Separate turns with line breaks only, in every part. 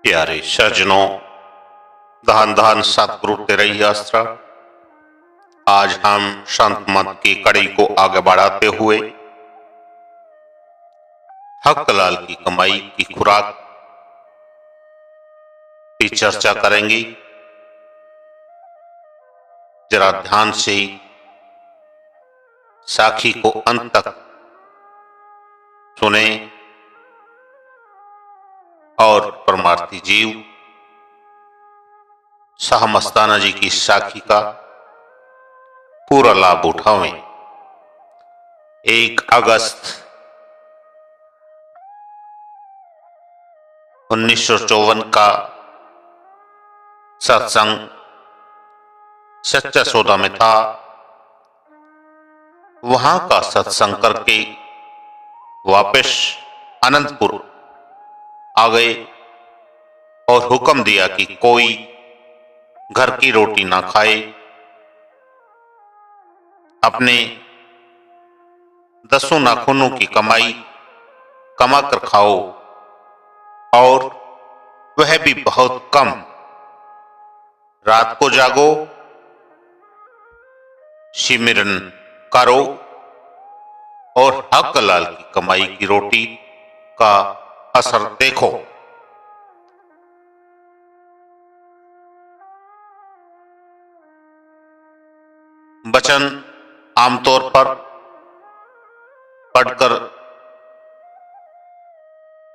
प्यारे सज्जनों, धन धन सतगुरु तेरे अस्त्र। आज हम संत मत की कड़ी को आगे बढ़ाते हुए हक लाल की कमाई की खुराक की चर्चा करेंगे। जरा ध्यान से साखी को अंत तक सुने और परमार्थी जीव शाह मस्ताना जी की साखी का पूरा लाभ उठावें। 1 अगस्त 1954 का सत्संग सच्चा सौदा में था। वहां का सत्संग करके वापस अनंतपुर आ गए और हुक्म दिया कि कोई घर की रोटी ना खाए, अपने 10 नाखूनों की कमाई कमा कर खाओ, और वह भी बहुत कम। रात को जागो, सिमरन करो और हक लाल की कमाई की रोटी का असर देखो। वचन आमतौर पर पढ़कर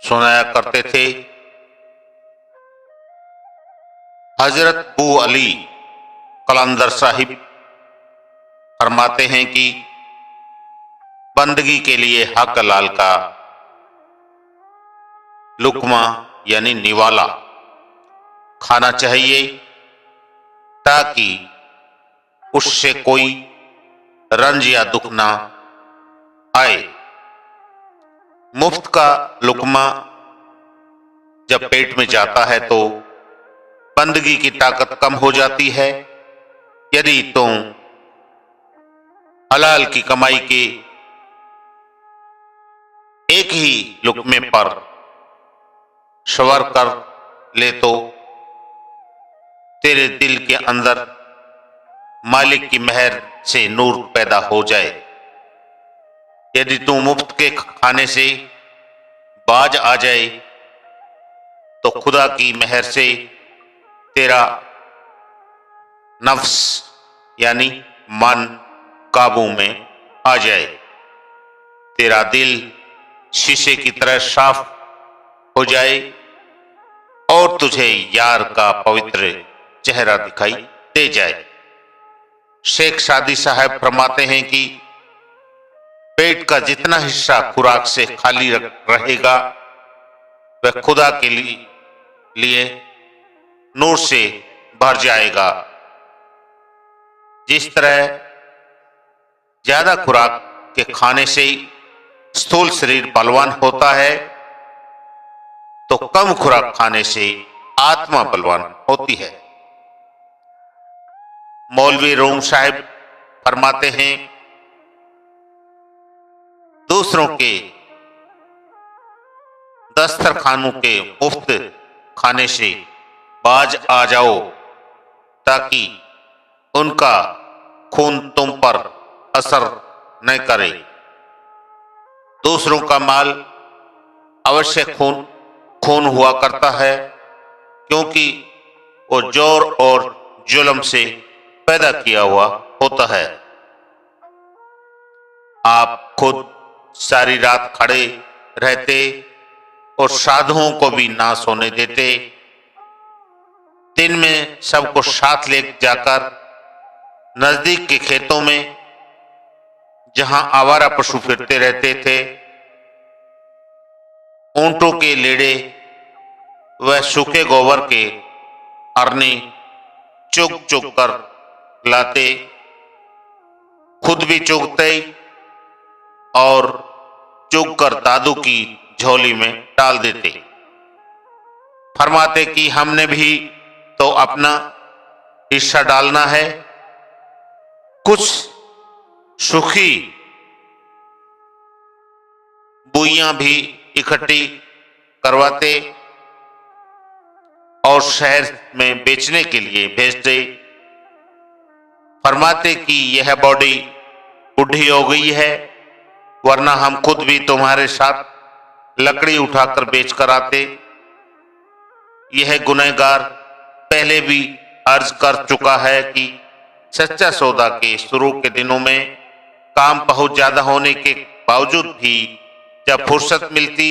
सुनाया करते थे। हजरत बू अली कलंदर साहिब फरमाते हैं कि बंदगी के लिए हक लाल का लुकमा यानी निवाला खाना चाहिए, ताकि उससे कोई रंज या दुख ना आए। मुफ्त का लुकमा जब पेट में जाता है तो बंदगी की ताकत कम हो जाती है। यदि तुम हलाल की कमाई के एक ही लुकमे पर सवार कर ले तो तेरे दिल के अंदर मालिक की मेहर से नूर पैदा हो जाए। यदि तू मुफ्त के खाने से बाज आ जाए तो खुदा की मेहर से तेरा नफ्स यानी मन काबू में आ जाए। तेरा दिल शीशे की तरह साफ हो जाए और तुझे यार का पवित्र चेहरा दिखाई दे जाए। शेख सादी साहब फरमाते हैं कि पेट का जितना हिस्सा खुराक से खाली रहेगा वह खुदा के लिए नूर से भर जाएगा। जिस तरह ज्यादा खुराक के खाने से स्थूल शरीर बलवान होता है, तो कम खुराक खाने से आत्मा बलवान होती है। मौलवी रूम साहिब फरमाते हैं, दूसरों के दस्तरखानों के मुफ्त खाने से बाज आ जाओ, ताकि उनका खून तुम पर असर न करे। दूसरों का माल अवश्य खून हुआ करता है, क्योंकि वो जोर और जुल्म से पैदा किया हुआ होता है। आप खुद सारी रात खड़े रहते और साधुओं को भी ना सोने देते। दिन में सबको साथ ले जाकर नजदीक के खेतों में, जहां आवारा पशु फिरते रहते थे, ऊंटों के लेड़े व सूखे गोबर के अरने चुग चुग कर लाते, खुद भी चुगते और चुग कर दादू की झोली में डाल देते। फरमाते कि हमने भी तो अपना हिस्सा डालना है। कुछ सूखी बुइयां भी इकट्ठी करवाते और शहर में बेचने के लिए भेज दे। फरमाते कि यह बॉडी बुढ़ी हो गई है, वरना हम खुद भी तुम्हारे साथ लकड़ी उठाकर बेच कर आते। यह गुनहगार पहले भी अर्ज कर चुका है कि सच्चा सौदा के शुरू के दिनों में काम बहुत ज्यादा होने के बावजूद भी जब फुर्सत मिलती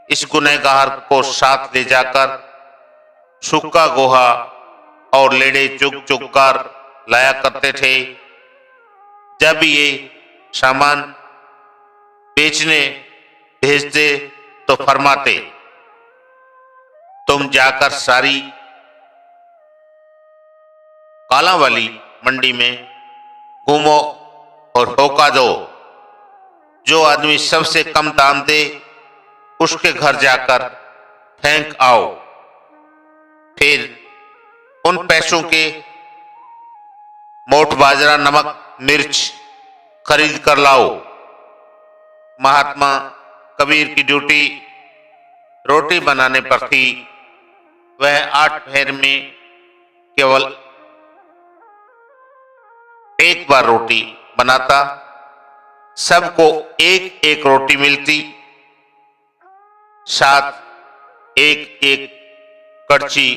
इस गुनहगार को साथ ले जाकर सूखा गोहा और लेड़े चुग चुग कर लाया करते थे। जब ये सामान बेचने भेजते तो फरमाते, तुम जाकर सारी काला वाली मंडी में घूमो और होका दो। जो आदमी सबसे कम दाम दे उसके घर जाकर फेंक आओ। फिर उन पैसों के मोट बाजरा, नमक, मिर्च खरीद कर लाओ। महात्मा कबीर की ड्यूटी रोटी बनाने पर थी। वह 8 पहर में केवल एक बार रोटी बनाता। सबको एक एक रोटी मिलती, साथ एक एक कड़छी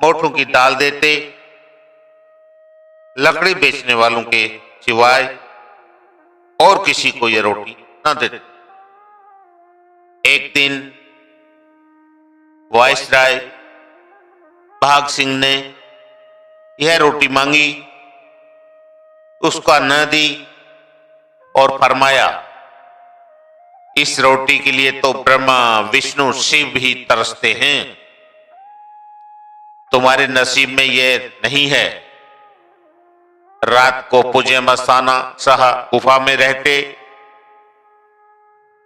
मोठों की दाल देते। लकड़ी बेचने वालों के सिवाय और किसी को यह रोटी न देते। एक दिन वायसराय भाग सिंह ने यह रोटी मांगी, उसका न दी और फरमाया, इस रोटी के लिए तो ब्रह्मा, विष्णु, शिव भी तरसते हैं। तुम्हारे नसीब में यह नहीं है। रात को पूज्य मस्ताना शाह गुफा में रहते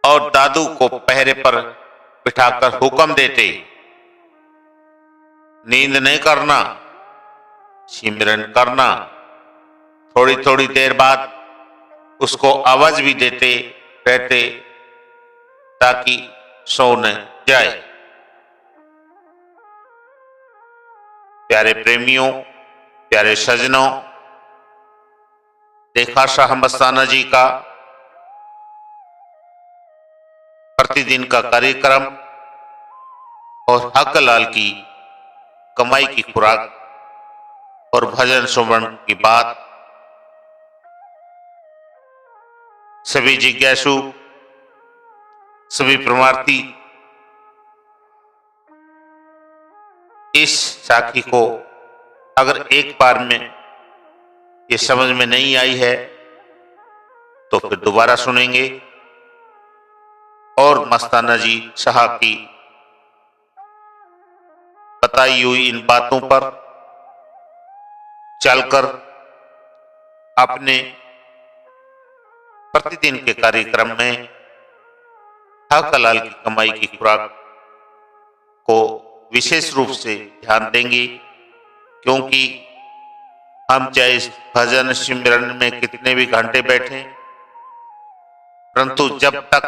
और दादू को पहरे पर बिठाकर हुक्म देते, नींद नहीं करना, सिमरन करना। थोड़ी थोड़ी देर बाद उसको आवाज भी देते रहते ताकि सो न जाए। प्यारे प्रेमियों, प्यारे सजनों, देखा शाह मस्ताना जी का प्रतिदिन का कार्यक्रम और हक लाल की कमाई की खुराक और भजन सुमन की बात। सभी जिज्ञासु, सभी परमार्थी इस साखी को अगर एक बार में ये समझ में नहीं आई है तो फिर दोबारा सुनेंगे और मस्ताना जी शाह की बताई हुई इन बातों पर चलकर अपने प्रतिदिन के कार्यक्रम में हक हलाल की कमाई की खुराक को विशेष रूप से ध्यान देंगे, क्योंकि हम चाहे इस भजन सिमरन में कितने भी घंटे बैठे, परंतु जब तक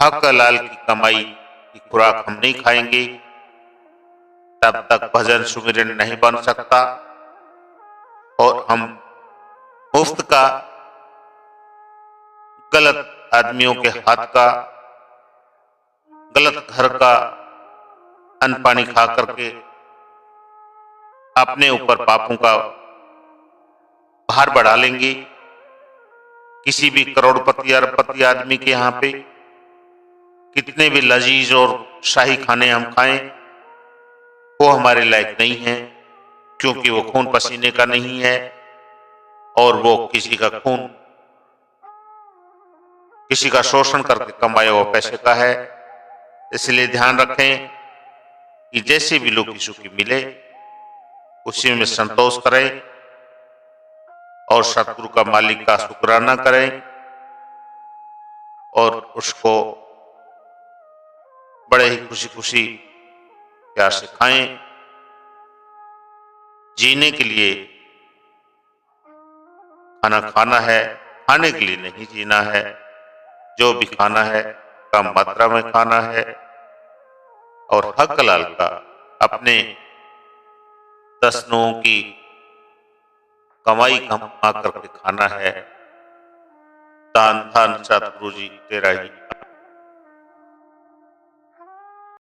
हक हलाल की कमाई की खुराक हम नहीं खाएंगे तब तक भजन सुमिरन नहीं बन सकता और हम मुफ्त का, गलत आदमियों के हाथ का, गलत घर का अन्न पानी खा करके अपने ऊपर पापों का भार बढ़ा लेंगे। किसी भी करोड़पति अरबपति आदमी के यहाँ पे कितने भी लजीज और शाही खाने हम खाएं, वो हमारे लायक नहीं है, क्योंकि वो खून पसीने का नहीं है और वो किसी का खून, किसी का शोषण करके कमाया हुआ पैसे का है। इसलिए ध्यान रखें कि जैसे भी लोग सुखी मिले उसी में संतोष करें और सतगुरु का मालिक का शुक्राना करें और उसको बड़े ही खुशी खुशी प्यार से खाएं। जीने के लिए खाना खाना है, खाने के लिए नहीं जीना है। जो भी खाना है कम मात्रा में खाना है और हक लाल का अपने 10 नुओं की कमाई कमा करके खाना है। दान धन सतगुरु जी तेरा ही।